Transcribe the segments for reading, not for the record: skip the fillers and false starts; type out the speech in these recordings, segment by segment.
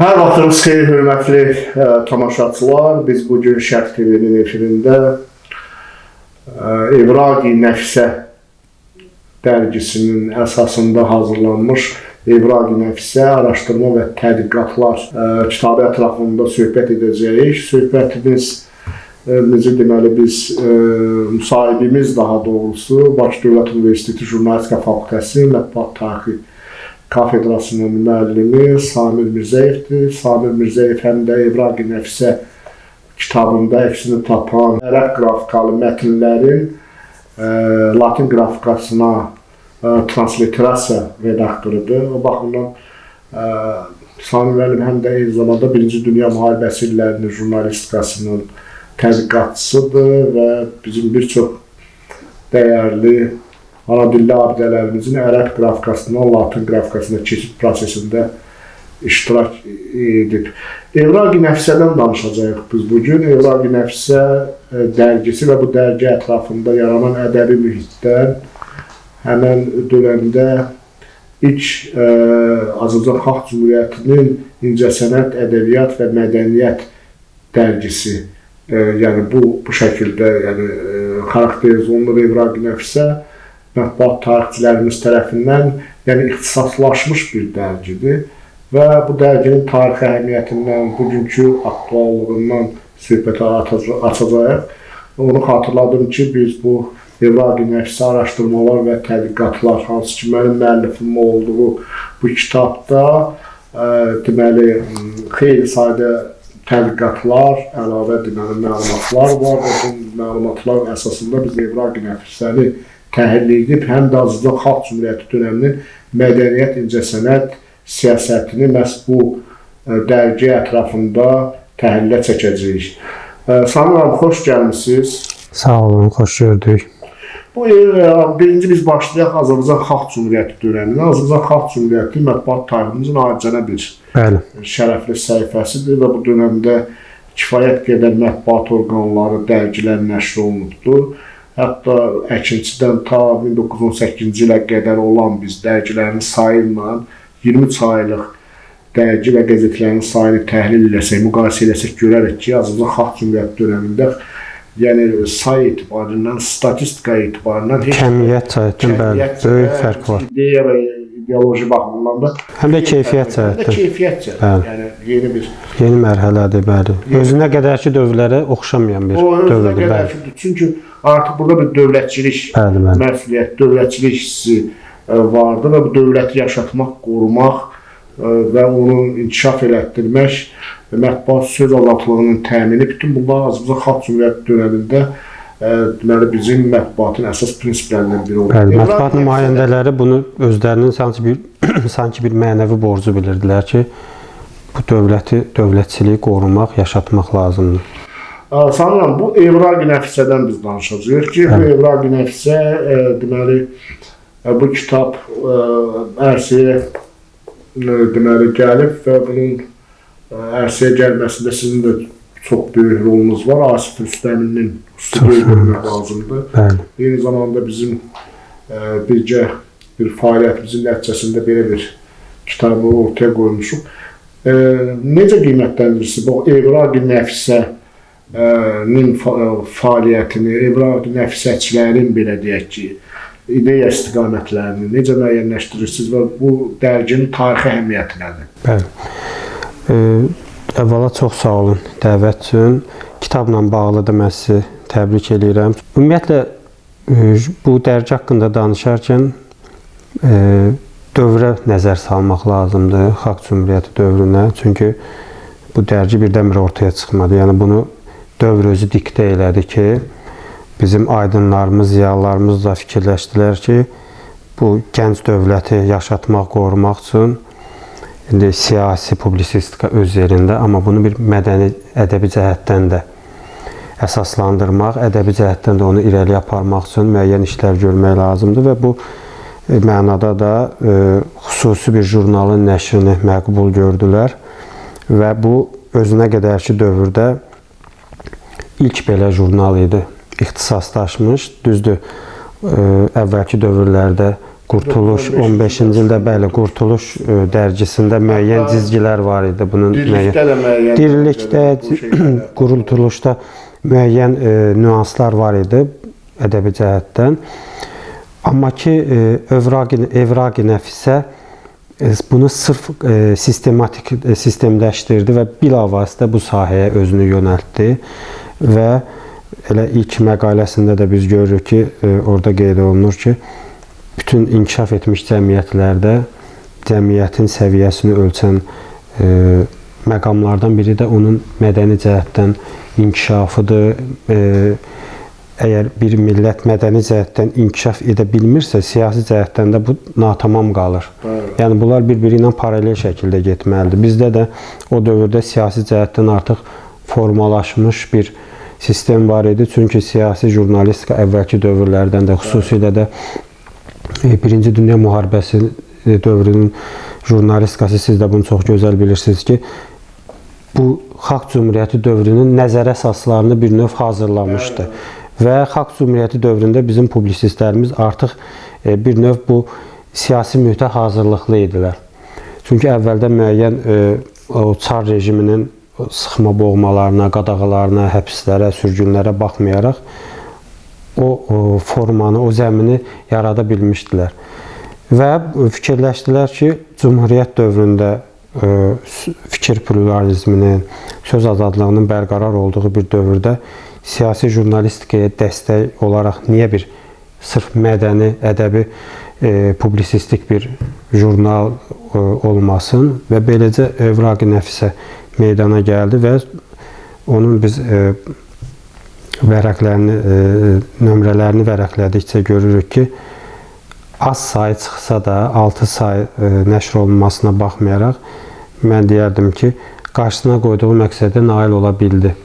Hər vaxtınız xeyir, hörmətli tamaşaçılar. Biz bugün Şərq TV'nin efirində Evraqi Nəfsə dərgisinin əsasında hazırlanmış Evraqi Nəfsə Araşdırma və Tədqiqatlar kitabı ətrafında söhbət edəcəyik. Söhbətimiz deməli biz müsahibimiz daha doğrusu Bakı Dövlət Universiteti Jurnalistika Fakültəsi Mətbuat Tarixi Kafedrasının müəllimi Samir Mirzəyevdir. Samir Mirzəyev həm də Evraqi Nəfsə kitabında əksini tapan ərəb qrafikalı mətnlərin Latin qrafikasına transliterasiya redaktorudur. O baxımdan Samir müəllim həm də eyni zamanda Birinci Dünya Müharibəsi illərinin jurnalistikasının tədqiqatçısıdır və bizim bir çox dəyərli ana dilli abidələrimizin ərəb qrafikasından Latin qrafikasına keçid prosesində iştirak edib. Evraqi Nəfsədən danışacağıq biz bugün. Evraqi Nəfsə dərgisi və bu dərgi ətrafında yaranan ədəbi mühitdən həmən dövrdə ilk Azərbaycan Xalq Cümhuriyyətinin incəsənət, ədəbiyyat və mədəniyyət dərgisi, yəni bu şəkildə xarakterizə olunur. Evraqi Nəfsə mətbuat tarixçilərimiz tərəfindən ixtisaslaşmış bir dərgidir və bu dərginin tarixi əhəmiyyətindən, bugünkü aktuallığından söhbətə açacağıq. Onu xatırladım ki, biz bu Evraqi Nəfsə Araşdırmalar və Tədqiqatlar, hansı ki mənim müəllifim olduğu bu kitabda deməli xeyli sayda tədqiqatlar, əlavə məlumatlar var və bu məlumatlar əsasında biz Evraqi Nəfsəni təhlil edib, həm də Azərbaycan Xalq Cümhuriyyəti dönəminin mədəniyyət, incəsənət siyasətini məhz bu dərgi ətrafında təhlilə çəkəcəyik. Samir abi, xoş gəlmişsiniz. Sağ olun, xoş gördük. Birinci biz başlayaq Azərbaycan Xalq Cümhuriyyəti dönəmindən. Azərbaycan Xalq Cümhuriyyəti mətbuat tariximizin alicənə bir şərəfli səhifəsidir və bu dönəmdə kifayət qədər mətbuat orqanları, dərgilər nəşr olunubdur. Hətta Əkinçidən ta 1918-ci ilə qədər olan biz dərgilərin sayıyla 23 aylıq dərgi və qəzetlərin sayını təhlil eləsək, müqayisə eləsək görərək ki, Azərbaycan Xalq Cümhuriyyəti dönəmində say etibarından, statistika etibarından kəmiyyət cəhətdən böyük fərq var. İdeya və ideoloji baxımından da həm də keyfiyyət cəhətdən. Yeni mərhələdir, bəli. Özünə qədərki dövrlərə oxşamayan bir dövrdür, bəli. Çünki artıq burada bir dövlətçilik məsuliyyət, dövlətçilik hissi vardır və bu dövləti yaşatmaq, qorumaq və onun inkişaf elətdirmək, mətbuat söz azadlığının təmini, bütün bunlar Azərbaycan Xalq Cümhuriyyəti dönəmində deməli bizim mətbuatın əsas prinsiplərindən biri olur. Bəli, mətbuat nümayəndələri bunu özlərinin sanki bir mənəvi borcu bilirdilər ki, bu dövlətçiliyi qorumaq, yaşatmaq lazımdır. Sanıram, bu Evraqi Nəfsədən biz danışacağıq ki, bu Evraqi Nəfsə deməli bu kitab ərsəyə deməli gəlib və bunun ərsəyə gəlməsində sizin də çox böyük rolunuz var. Asif Rüstəminin üstünlüyü görmək lazımdır. Eyni zamanda bizim birgə bir fəaliyyətimizin nəticəsində belə bir kitabı ortaya qoymuşuq. Necə qiymətləndirirsiniz bu Evraqi Nəfsənin fəaliyyətini, Evraqi Nəfsəçilərin belə deyək ki, ideya istiqamətlərini necə müəyyənləşdirirsiniz və bu dərginin tarixi əhəmiyyəti nədir? Bəli. Əvvəla çox sağ olun dəvət üçün. Kitabla bağlı da mən sizi təbrik edirəm. Ümumiyyətlə, bu dərgi haqqında danışarkən dövrə nəzər salmaq lazımdır, Xalq Cümhuriyyəti dövrünə. Çünki bu dərgi birdən-bir ortaya çıxmadı. Yəni bunu dövr özü diktə elədi ki, bizim aydınlarımız, ziyalılarımız da fikirləşdilər ki, bu gənc dövləti yaşatmaq, qorumaq üçün siyasi publisistika öz yerində, amma bunu bir mədəni, ədəbi cəhətdən də əsaslandırmaq, ədəbi cəhətdən də onu irəli aparmaq üçün müəyyən işlər görmək lazımdır və bu mənada da xüsusi bir jurnalın nəşrini məqbul gördülər və bu özünə qədərki dövrdə ilk belə jurnal idi, ixtisaslaşmış. Düzdür, əvvəlki dövrlərdə Qurtuluş 15-ci ildə bəli, Qurtuluş dərgisində müəyyən cizgilər var idi. Bunun Dirilikdə də müəyyən. Dirilikdə, Qurtuluşda müəyyən nüanslar var idi ədəbi cəhətdən. Amma ki, Evraqi Nəfisə bunu sırf sistemləşdirdi və bilavasitə bu sahəyə özünü yönəltdi və elə ilk məqaləsində də biz görürük ki, orada qeyd olunur ki, bütün inkişaf etmiş cəmiyyətlərdə cəmiyyətin səviyyəsini ölçən məqamlardan biri də onun mədəni cəhətdən inkişafıdır. Əgər bir millət mədəni cəhətdən inkişaf edə bilmirsə, siyasi cəhətdən də bu natamam qalır. Yəni, bunlar bir-biri ilə paralel şəkildə getməlidir. Bizdə də o dövrdə siyasi cəhətdən artıq formalaşmış bir sistem var idi. Çünki siyasi jurnalistika əvvəlki dövrlərdən də, xüsusilə də Birinci Dünya Müharibəsi dövrünün jurnalistikası, siz də bunu çox gözəl bilirsiniz ki, bu Xalq Cümhuriyyəti dövrünün nəzər əsaslarını bir növ hazırlamışdı. Və Xalq Cümhuriyyəti dövründə bizim publisistlərimiz artıq bir növ bu siyasi mühitə hazırlıqlı idilər. Çünki əvvəldə müəyyən çar rejiminin sıxma boğmalarına, qadağalarına, həbslərə, sürgünlərə baxmayaraq o formanı, o zəmini yarada bilmişdilər. Və fikirləşdilər ki, Cümhuriyyət dövründə fikir pluralizminin, söz azadlığının bərqərar olduğu bir dövrdə siyasi jurnalistikaya dəstək olaraq niyə bir sırf mədəni, ədəbi, publisistik bir jurnal olmasın və beləcə Evraqi Nəfisə meydana gəldi və onun biz vərəqlərini, nömrələrini vərəqlədikcə görürük ki, az sayı çıxsa da 6 sayı nəşr olunmasına baxmayaraq mən deyərdim ki, qarşısına qoyduğu məqsədə nail ola bildi.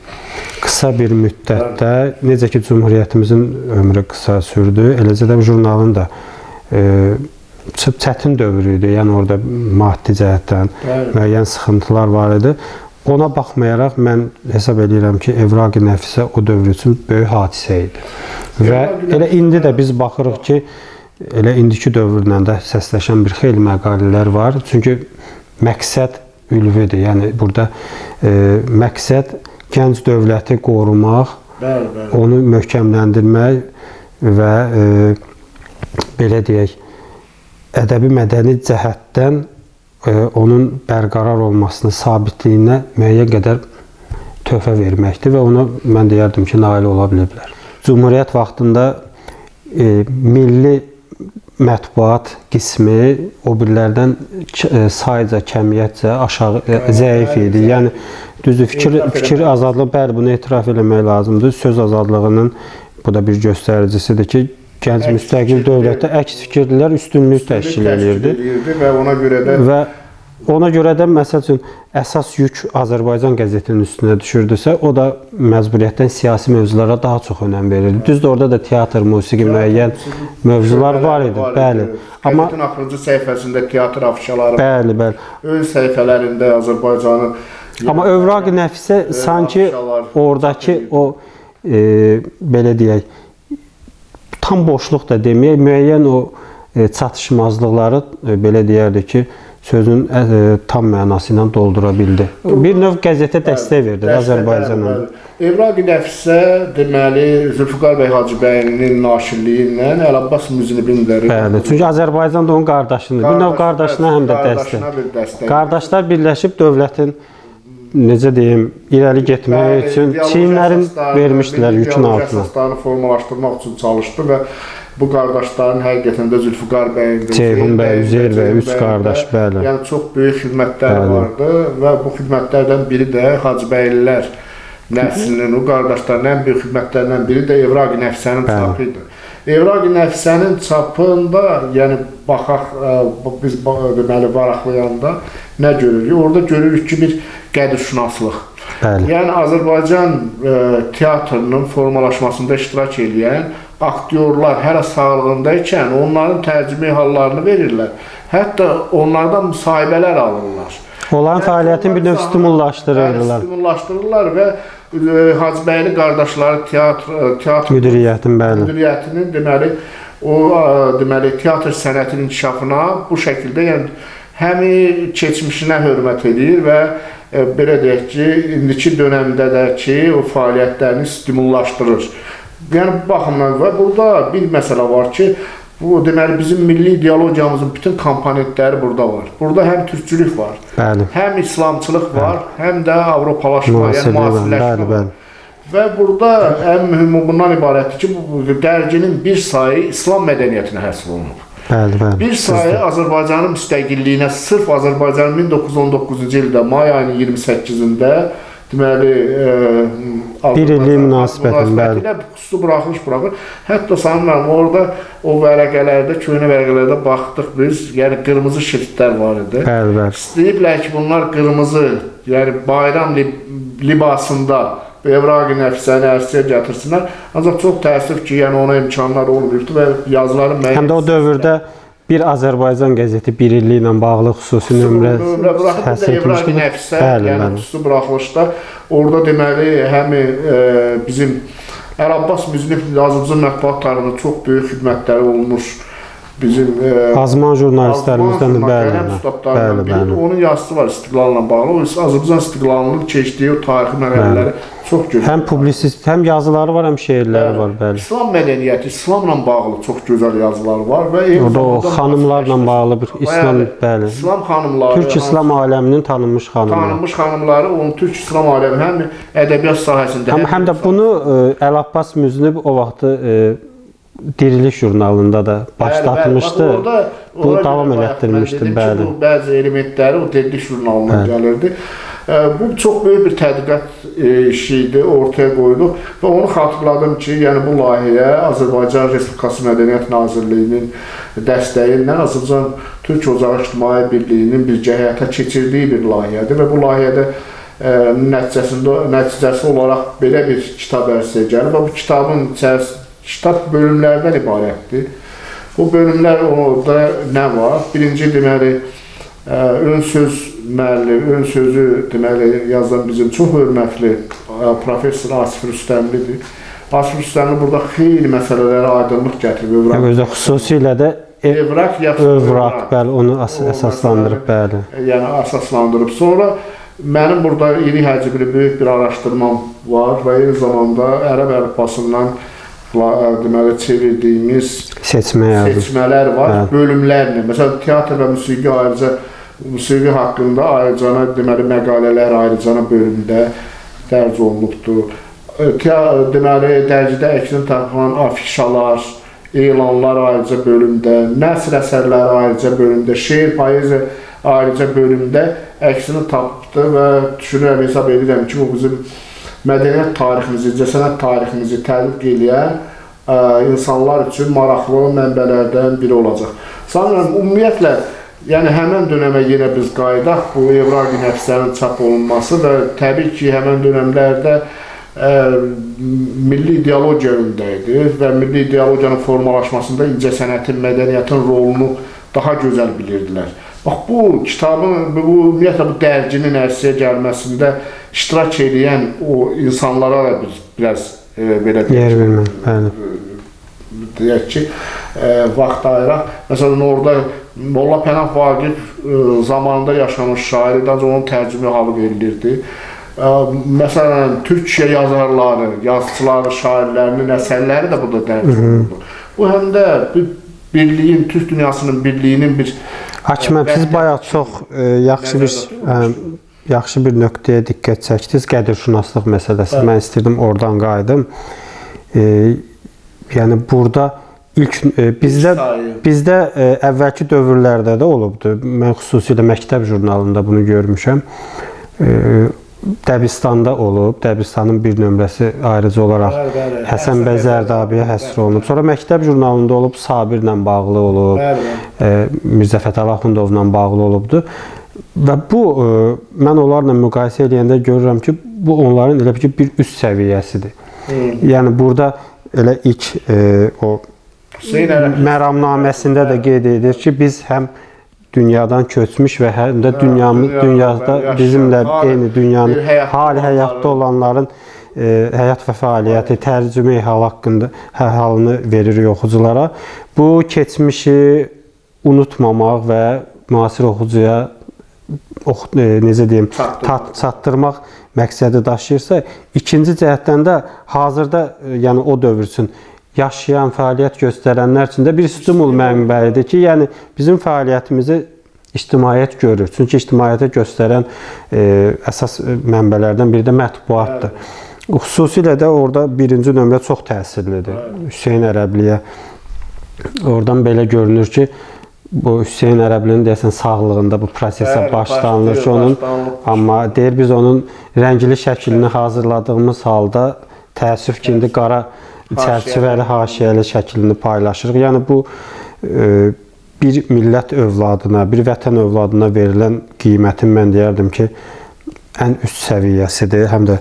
Qısa bir müddətdə, necə ki, Cümhuriyyətimizin ömrü qısa sürdü, eləcə də jurnalın da çətin dövrü idi. Yəni, orada maddi cəhətdən müəyyən sıxıntılar var idi. Ona baxmayaraq, mən hesab edirəm ki, Evraqi Nəfisə o dövr üçün böyük hadisə idi. Və elə indi də biz baxırıq ki, elə indiki dövrlə də səsləşən bir xeyli məqalələr var. Çünki məqsəd ülvüdür. Yəni, burada məqsəd gənc dövləti qorumaq, onu möhkəmləndirmək və belə deyək, ədəbi mədəni cəhətdən onun bərqərar olmasını, sabitliyinə müəyyən qədər töhfə verməkdir və ona mən deyərdim ki, nail ola biliblər. Cümhuriyyət vaxtında milli mətbuat qismi o birlərdən sayca, kəmiyyətcə aşağı, zəif idi. Yəni, düzdür, fikir azadlığı, bəli, bunu etiraf eləmək lazımdır. Söz azadlığının bu da bir göstəricisidir ki, gənc müstəqil dövlətdə əks fikirlilər üstünlük təşkil edirdi. Və ona görə də, məsəl üçün, əsas yük Azərbaycan qəzetinin üstünə düşürdüsə, o da məcburiyyətdən siyasi mövzulara daha çox önəm verirdi. Düzdür, orada da teatr, musiqi, müəyyən mövzular var idi, bəli. Qəzetin axırıncı səhifəsində teatr afişaları var. Bəli. Ön səhifələrində Azərbaycanın... Amma Evraqi Nəfisə sanki oradakı o, belə deyək, tam boşluq da deməyək, müəyyən o çatışmazlıqları, belə deyərdik ki, sözün tam mənası ilə doldura bildi. Bir növ qəzetə dəstək verdi Azərbaycana. Evraqi Nəfisə, deməli, Zülfüqar bəy Hacıbəylinin naşirliyi ilə Əlabbas Müznibin də... Bəli, çünki Azərbaycan da onun qardaşıdır. Bir növ qardaşına həm də dəstək. Qardaşlar birləşib dövlətin, necə deyim, irəli getmək üçün çiyinlərin vermişdilər yükün altına. Əsaslarını formalaşdırmaq üçün çalışdı və bu qardaşların həqiqətən də Zülfüqar bəyin, Ceyhun bəy, Üzeyir bəy, 3 qardaş, bəli. Yəni, çox böyük xidmətlər vardı və bu xidmətlərdən biri də Hacıbəylilər nəslinin, o qardaşların ən böyük xidmətlərindən biri də Evraqi Nəfisənin çapı idi. Evraqi Nəfisənin çapında, yəni, baxaq, biz deməli, varaqlayanda nə görürük? Orada görürük ki, bir qədrşünaslıq. Yəni, Azərbaycan teatrının formalaşmasında iştirak edən aktyorlar hələ sağlığındaykən onların tərcümə hallarını verirlər. Hətta onlardan müsahibələr alırlar. Onların fəaliyyətini bir növ stimullaşdırırlar. Stimullaşdırırlar və Hacıbəyli qardaşları teatr müdiriyyətinin, deməli, o deməli teatr sənətinin inkişafına bu şəkildə yəni həm keçmişinə hörmət edir və belə deyək ki, indiki dövrdə də ki, o fəaliyyətlərini stimullaşdırır. Yəni bu baxımdan və burada bir məsələ var ki, bu deməli bizim milli ideologiyamızın bütün komponentləri burada var. Burada həm türkçülük var, həm İslamçılıq var, həm də Avropalaşma, yəni müasirləşmə var. Və burada ən mühüm bundan ibarətdir ki, bu dərginin bir sayı İslam mədəniyyətinə həsr olunub. Bir sayı Azərbaycanın müstəqilliyinə, sırf Azərbaycanın 1919-cu ildə may ayının 28-də deməli bir illik münasibətilə xüsusi buraxılır. Hətta sanırım orada o vərəqələrdə, köhnə vərəqələrdə baxdıq biz, yəni qırmızı şriftlər var idi. İstəyiblər ki, bunlar qırmızı, yəni bayram libasında evraq-ı nəfsəni ərsəyə gətirsinlər. Ancaq çox təəssüf ki, yəni ona imkanlar olmayıbdır və yazıların müəyyən... Həm də o dövrdə bir Azərbaycan qəzeti bir illiklə bağlı xüsusi nömrə həsr etmişdi. Evraq-ı nəfsə, yəni xüsusi buraxılışda orada deməli həm bizim Əl Abbas Müznif Azərbaycan mətbuat tarixində çox böyük xidmətləri olmuş. Bizim azman jurnalistlərimizdən bəli. Onun yazısı var istiqlalla bağlı. Azərbaycan istiqlalının keçdiyi o tarixi mərhələləri çox gözəl. Həm publisist, həm yazıları var, həm şeirləri var, bəli. İslam mədəniyyəti, İslamla bağlı çox gözəl yazılar var və orada o xanımlarla bağlı bir İslam, bəli. İslam xanımları, Türk İslam aləminin tanınmış xanımları. Tanınmış xanımları, onun Türk İslam aləmi həm ədəbiyyat sahəsində, həm də bunu Əl Abbas Müznib o vaxtı Diriliş jurnalında da başlatmışdı. Bu davam elətdirmişdi, bəli. Bəzi elementləri o Diriliş jurnalına gəlirdi. Bu çox böyük bir tədqiqat işi idi, ortaya qoyduq və onu xatırladım ki, yəni bu layihəyə Azərbaycan Respublikası Mədəniyyət Nazirliyinin dəstəyi ilə Azərbaycan Türk Ocağı İctimai Birliyinin birgə həyata keçirdiyi bir layihədir və bu layihədə nəticəsi olaraq belə bir kitab ərsəyə gəlir və bu kitabın kitab bölümlərdən ibarətdir. Bu bölümlər orada nə var? Birinci deməli ön söz müəllifi, ön sözü deməli yazan bizim çox hörmətli professor Asif Rüstəmlidir. Asif Rüstəmli burada xeyli məsələlərə aydınlıq gətirib. Özü xüsusilə də evraq, bəli, onu əsaslandırıb, bəli. Yəni əsaslandırıb. Sonra mənim burada iri həcmli böyük bir araşdırmam var və eyni zamanda ərəb əlifbasından deməli çevirdiyimiz seçmələr var, bölümlərlə. Məsələn, teatr və musiqi ayrıca, musiqi haqqında ayrıcana deməli məqalələr ayrıcana bölümdə dərc olunubdur. Deməli, dərcidə əksin taxılan afişalar, elanlar ayrıca bölümdə, nəsr əsərləri ayrıca bölümdə, şeir, poeziya ayrıca bölümdə əksini tapıbdır və düşünürəm, hesab edirəm ki, bu bizim mədəniyyət tariximizi, incəsənət tariximizi tədqiq edən insanlar üçün maraqlı mənbələrdən biri olacaq. Sanırım, ümumiyyətlə, yəni həmən dönəmə yenə biz qayıdaq, bu evraq-ı nəfsənin çap olunması və təbii ki, həmən dönəmlərdə milli ideologiya öndəydi və milli ideologiyanın formalaşmasında incəsənətin, mədəniyyətin rolunu daha gözəl bilirdilər. Bax, bu kitabın, ümumiyyətlə bu dərginin ərsəyə gəlməsində iştirak edən o insanlara da biraz belə deyək ki, vaxt ayıraq. Məsələn, orada Molla Pənah Vaqif zamanında yaşamış şair, ancaq onun tərcümə halı verilirdi. Məsələn, Türkiyə yazarları, yazıçıları, şairlərinin əsərləri də burada dərc olundu. Bu həm də birliyin, Türk dünyasının birliyinin bir... Hakim, siz bayaq çox yaxşı bir nöqtəyə diqqət çəkdiniz, qədirşünaslıq məsələsi. Mən istəyirdim oradan qayıdım. Yəni, burada bizdə əvvəlki dövrlərdə də olubdur. Mən xüsusilə məktəb jurnalında bunu görmüşəm. Dəbistanda olub, Dəbistanın bir nömrəsi ayrıca olaraq Həsən bəy Zərdabiyə həsr olunub. Sonra məktəb jurnalında olub, Sabirlə bağlı olub, Mirzə Fətəli Axundovla bağlı olubdur. Və bu, mən onlarla müqayisə edəndə görürəm ki, bu onların elə ki, bir üst səviyyəsidir. Yəni, burada elə ilk o məramnaməsində də qeyd edir ki, biz həm dünyadan köçmüş və həm də dünyada bizimlə eyni dünyanın hali həyatda olanların həyat və fəaliyyəti, tərcümə halını veririk oxuculara. Bu keçmişi unutmamaq və müasir oxucuya necə deyim, çatdırmaq məqsədi daşıyırsa, ikinci cəhətdən də hazırda, yəni o dövr üçün yaşayan, fəaliyyət göstərənlər üçün də bir stimul mənbəyidir ki, yəni bizim fəaliyyətimizi ictimaiyyət görür. Çünki ictimaiyyətə göstərən əsas mənbələrdən biri də mətbuatdır. Xüsusilə də orada birinci nömrə çox təsirlidir. Hüseyn Ərəbliyə oradan belə görünür ki, bu Hüseyn Ərəblinin deyəsən sağlığında bu prosesə başlanılır ki, onun, amma deyir biz onun rəngli şəklini hazırladığımız halda təəssüf ki, indi qara çərçivəli, haşiyəli şəklini paylaşırıq. Yəni bu bir millət övladına, bir vətən övladına verilən qiymətin mən deyərdim ki, ən üst səviyyəsidir. Həm də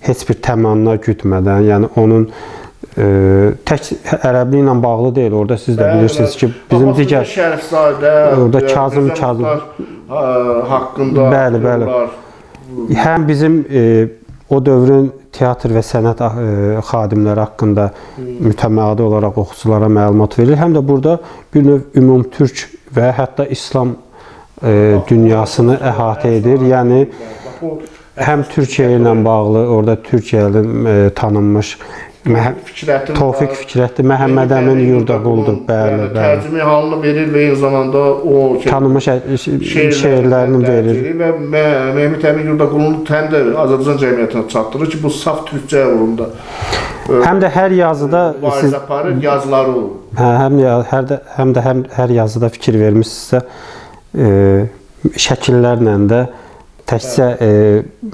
heç bir təmanna gütmədən, yəni onun tək Ərəbli ilə bağlı deyil. Orada siz də bilirsiniz ki, bizim digər orada Kazım haqqında bəli. Həm bizim o dövrün teatr və sənət xadimləri haqqında mütəmadi olaraq oxuculara məlumat verilir. Həm də burada bir növ ümumtürk və hətta İslam dünyasını əhatə edir. Yəni həm Türkiyə ilə bağlı, orada Türkiyəli tanınmış Tofiq Fikrətli, Məhəmməd Əmin Yurdaquldur. Bəli. Tərcümə halını verir və eyni zamanda o tanınmış şeirlərini verir. Və Məhəmməd Əmin Yurdaqulunu həm də Azərbaycan cəmiyyətinə çatdırır ki, bu saf türkcə uğrunda. Həm də hər yazıda siz yazıları olur. Həm də hər yazıda fikir vermisinizsə, şəkillərlə də təkcə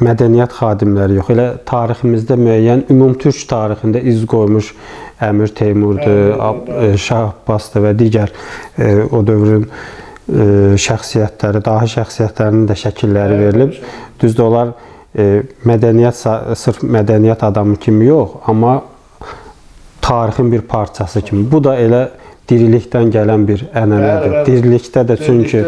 mədəniyyət xadimləri yox, elə tariximizdə müəyyən ümumtürk tarixində iz qoymuş Əmir Teymurdur, Şah Abbasdır və digər o dövrün şəxsiyyətləri, dahi şəxsiyyətlərinin də şəkilləri verilib. Düzdür, onlar sırf mədəniyyət adamı kimi yox, amma tarixin bir parçası kimi. Bu da elə dirilikdən gələn bir ənənədir. Dirilikdə də çünki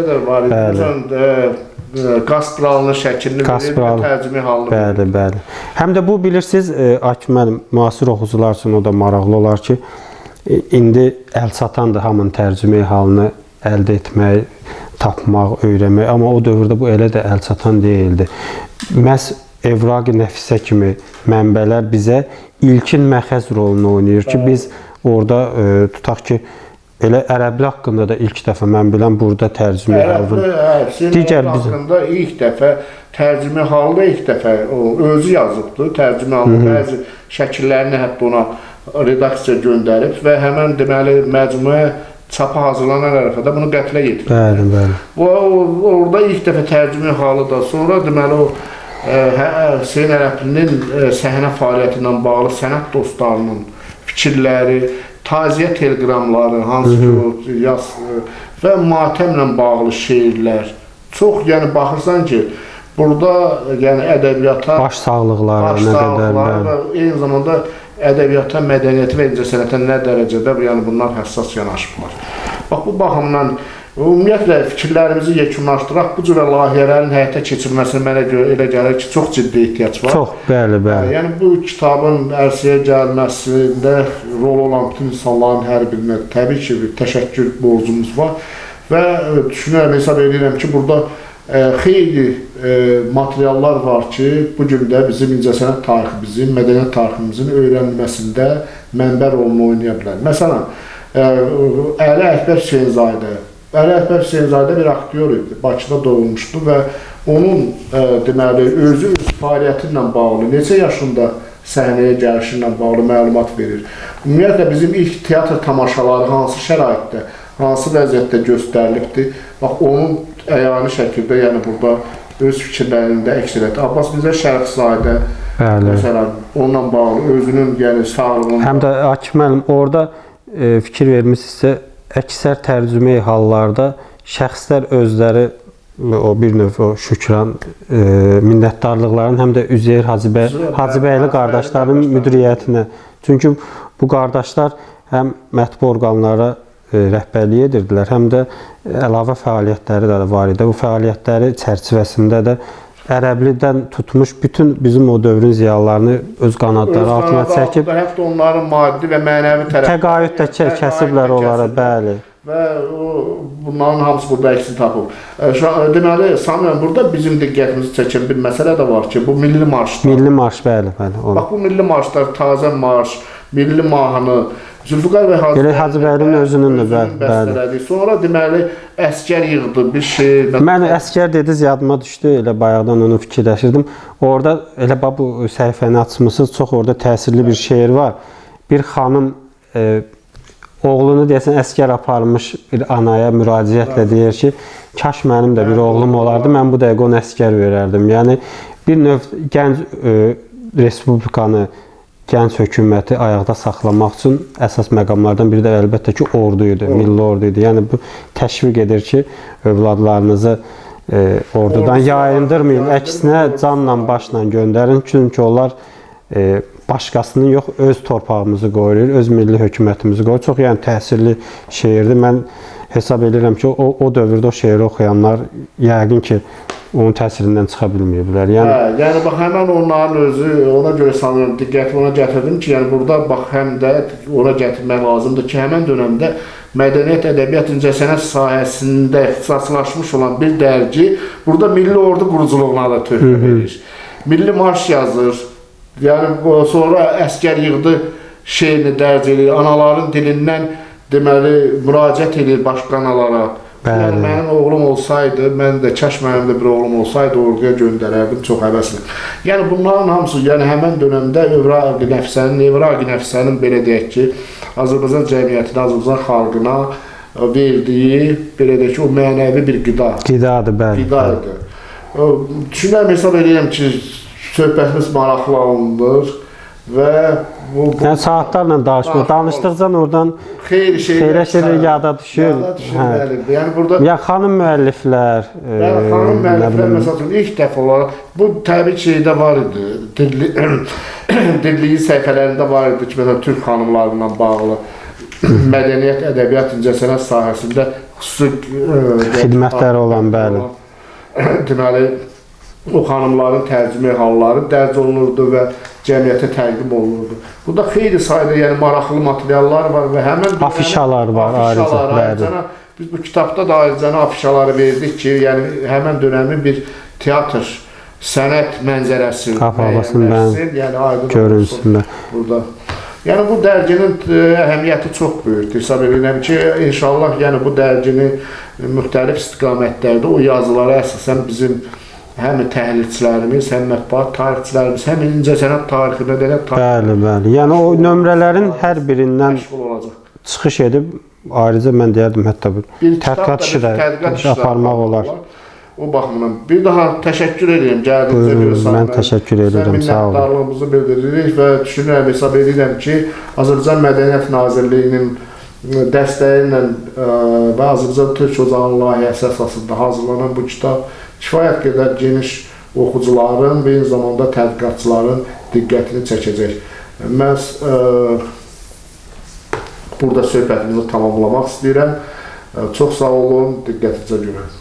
Qaspralının şəklini verir və tərcümə halını verir. Bəli. Həm də bu bilirsiniz, Akif müəllim, müasir oxucular üçün o da maraqlı olar ki, indi əlçatandır hamının tərcümə halını əldə etmək, tapmaq, öyrənmək. Amma o dövrdə bu elə də əlçatan deyildi. Məhz Evraq-ı Nəfisə kimi mənbələr bizə ilkin məxəz rolunu oynayır ki, biz orada tutaq ki, elə Ərəbli haqqında da ilk dəfə mən bilən burada tərcümə halını. Digər haqqında ilk dəfə tərcümə halını ilk dəfə özü yazıbdır. Tərcümə halını bəzi şəkillərini hətta ona redaksiya göndərib və həmən deməli məcmuə çapa hazırlanan ərəfədə bunu qətlə yetirir. Bəli. Orada ilk dəfə tərcümə halı da sonra deməli o Hüseyn Ərəblinin səhnə fəaliyyəti ilə bağlı sənət dostlarının fikirləri, taziyə teleqramları, hansı ki yaz və matəmlə bağlı şeirlər. Çox, yəni baxırsan ki, burada yəni ədəbiyyata baş sağlıqları nə qədər və eyni zamanda ədəbiyyata, mədəniyyətə və incəsənətə nə dərəcədə yəni bunlar həssas yanaşıblar. Bax bu baxımdan ümumiyyətlə fikirlərimizi yekunlaşdıraq, bu cür layihələrin həyata keçirilməsinə mənə görə elə gəlir ki, çox ciddi ehtiyac var. Çox, bəli. Yəni bu kitabın ərsəyə gəlməsində rol olan bütün insanların hər birinə təbii ki, bir təşəkkür borcumuz var və düşünürəm, hesab edirəm ki, burada xeyli materiallar var ki, bu gün də bizim incəsənət tariximizin, mədəniyyət tariximizin öyrənilməsində mənbə rolunu oynaya bilər. Məsələn, Əli Əkbər Hüseynzadə bir aktyor idi, Bakıda doğulmuşdu və onun deməli, özü öz fəaliyyəti ilə bağlı, neçə yaşında səhnəyə gəlişi ilə bağlı məlumat verir. Ümumiyyətlə, bizim ilk teatr tamaşaları hansı şəraitdə, hansı vəziyyətdə göstərilibdir, bax, onun əyani şəkildə, yəni burada öz fikirlərində əks elətdir. Abbas Mirzə Şərifzadə, məsələn, onunla bağlı, özünün yəni sağlığında. Həm də Akif müəllim, orada fikir vermişsinizsə, əksər tərcümə hallarda şəxslər özləri o bir növ o şükran, minnətdarlıqların həm də Üzeyir Hacıbəyli qardaşların müdiriyyətinə. Çünki bu qardaşlar həm mətbu orqanlara rəhbərlik edirdilər, həm də əlavə fəaliyyətləri də var idi. Bu fəaliyyətləri çərçivəsində də ərəblidən tutmuş bütün bizim o dövrün ziyalılarını öz qanadları altına çəkib, hətta onların maddi və mənəvi tərəfləri təqaüd də kəsiblər onlara, bəli. Və bunların hamısı burada əksini tapıb. Deməli, sanırım, burada bizim diqqətimizi çəkən bir məsələ də var ki, bu milli marşlar. Milli marş, bəli. Bax, bu milli marşlar, Tazə marş, milli mahnı, Zülfüqar bəy Hacıbəylinin özünün də, bəli. Sonra deməli, əskər yığdı bir şey. Mən əskər dediniz, yadıma düşdü, elə bayaqdan onu fikirləşirdim. Orada, elə bu səhifəni açmışsınız, çox orada təsirli bir şeir var. Bir xanım oğlunu deyəsən əskər aparmış bir anaya müraciətlə deyir ki, kaş mənim də bir oğlum olardı, mən bu dəqiqə ona əskər verərdim. Yəni, bir növ gənc respublikanı, gənc hökuməti ayaqda saxlamaq üçün əsas məqamlardan biri də əlbəttə ki, orduydu, milli orduydu. Yəni, bu təşviq edir ki, övladlarınızı ordudan yayındırmayın, əksinə canla, başla göndərin. Çünki onlar başqasının yox, öz torpağımızı qoruyur, öz milli hökumətimizi qoruyur. Çox yəni təsirli şeirdir. Mən hesab edirəm ki, o dövrdə o şeiri oxuyanlar yəqin ki, onun təsirindən çıxa bilməyiblər. Yəni, bax, həmən onların özü, ona görə sanırım, diqqətimi ona gətirdim ki, yəni burada, bax, həm də ona gətirmək lazımdır ki, həmən dönəmdə mədəniyyət, ədəbiyyat, incəsənət sahəsində ixtisaslaşmış olan bir dərgi burada milli ordu quruculuğuna da töhfə verir. Milli marş yazır, yəni sonra əskər yığdı şeirini dərc edir, anaların dilindən deməli müraciət edir başqa analara. Yəni, mənim oğlum olsaydı, mən də, kaş mənim də bir oğlum olsaydı, orduya göndərərdim, çox həvəsli. Yəni, bunların hamısı, yəni həmən dönəmdə Evraqi Nəfsənin, belə deyək ki, Azərbaycan cəmiyyətinə, Azərbaycan xalqına verdiyi, belə deyək ki, o mənəvi bir qida. Qidadır, bəli. Qidadır. Düşünürəm, hesab edirəm ki, söhbətimiz maraqlı alındır və yəni, saatlarla danışdıqca oradan xeyrə şeylər yada düşür. Yəni, xanım müəlliflər, xanım müəlliflər, məsələn, ilk dəfə olaraq, bu təbii ki, şeydə var idi, dirliyi səhifələrində var idi ki, məsələn, türk xanımlarla bağlı mədəniyyət, ədəbiyyat, incəsənət sahəsində xüsusi xidmətləri olan, bəli. Deməli, o xanımların tərcümə halları dərc olunurdu və cəmiyyətə təqdim olunurdu. Burada xeyli sayda, yəni maraqlı materiallar var və həmən afişalar var, ayrıca. Biz bu kitabda da ayrıca afişaları verdik ki, yəni həmən dönəmin bir teatr, sənət mənzərəsi müəyyənləşsin, yəni görünsün burada. Yəni bu dərginin əhəmiyyəti çox böyükdür. Hesab edirəm ki, inşallah yəni bu dərginin müxtəlif istiqamətlərdə o yazılara əsasən bizim həm təhlilçilərimiz, həm mətbuat tarixçilərimiz, həm incəsənət tarixində də bəli, bəli. Yəni o nömrələrin hər birindən çıxış edib, ayrıca mən deyərdim, hətta bir tədqiqat işi də aparmaq olar. O baxımdan bir daha təşəkkür edirəm gəldiyinizə görə. Mən təşəkkür edirəm, sağ olun. Minnətdarlığımızı bildiririk və düşünürəm, hesab edirəm ki, Azərbaycan Mədəniyyət Nazirliyinin dəstəyi ilə və Azərbaycan Türk Ocağının layihəsi əsasında hazırlanan bu kitab kifayət qədər geniş oxucuların və eyni zamanda tədqiqatçıların diqqətini çəkəcək. Məhz burada söhbətimizi tamamlamaq istəyirəm. Çox sağ olun, diqqətinizə görə.